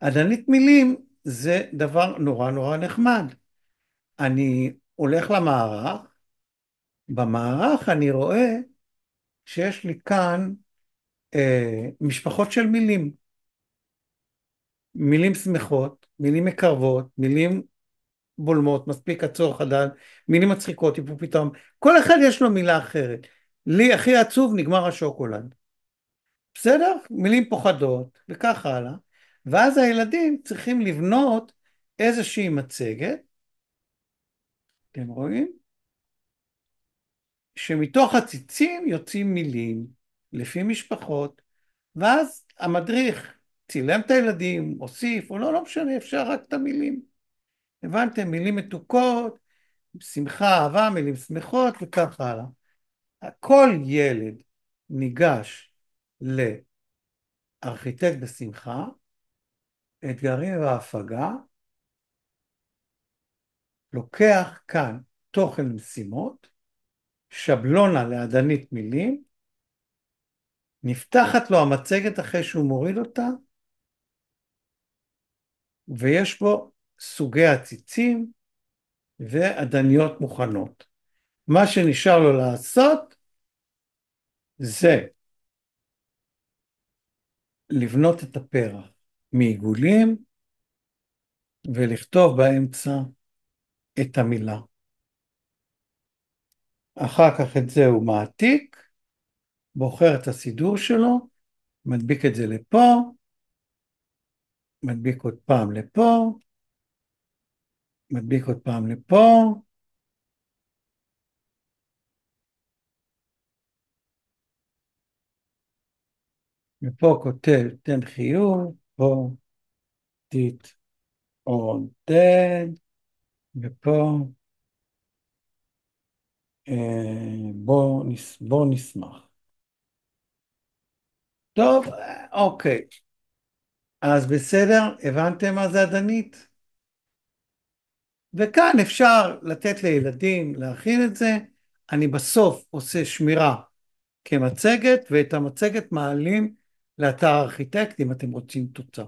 עדנית מילים זה דבר נורא נורא נחמד. אני הולך למערך, במערך אני רואה שיש לי כאן משפחות של מילים, מילים שמחות, מילים מקרבות, מילים בולמות, מספיק עצור חדל, מילים מצחיקות, היפו פתאום, כל אחד יש לו מילה אחרת. לי הכי עצוב נגמר השוקולד. בסדר? מילים פוחדות וכך הלאה. ואז הילדים צריכים לבנות איזושהי מצגת, אתם רואים? שמתוך הציצים יוצאים מילים לפי משפחות, ואז המדריך צילם את הילדים, הוסיף, או לא, לא משנה, אפשר רק את המילים. הבנתם? מילים מתוקות, שמחה, אהבה, מילים שמחות וכך הלאה. כל ילד ניגש לארכיטקט בשמחה, אתגרים והפגה, לוקח כאן תוכן משימות, שבלונה לעדנית מילים, נפתחת לו המצגת אחרי שהוא מוריד אותה, ויש בו סוגי הציצים ועדניות מוכנות. מה שנשאר לו לעשות זה לבנות את הפרח מעיגולים ולכתוב באמצע את המילה. אחר כך את זה הוא מעתיק, בוחר את הסידור שלו, מדביק את זה לפה, מדביק עוד פעם לפה, מדביק עוד פעם לפה, ופה כותב תן חיוב, פה תית עודד, ופה בוא נשמח. טוב, אוקיי. אז בסדר, הבנתם מה זה עדנית? וכאן אפשר לתת לילדים להכין את זה. אני בסוף עושה שמירה כמצגת, ואת המצגת מעלים לאתר ארכיטקט אם אתם רוצים תוצר.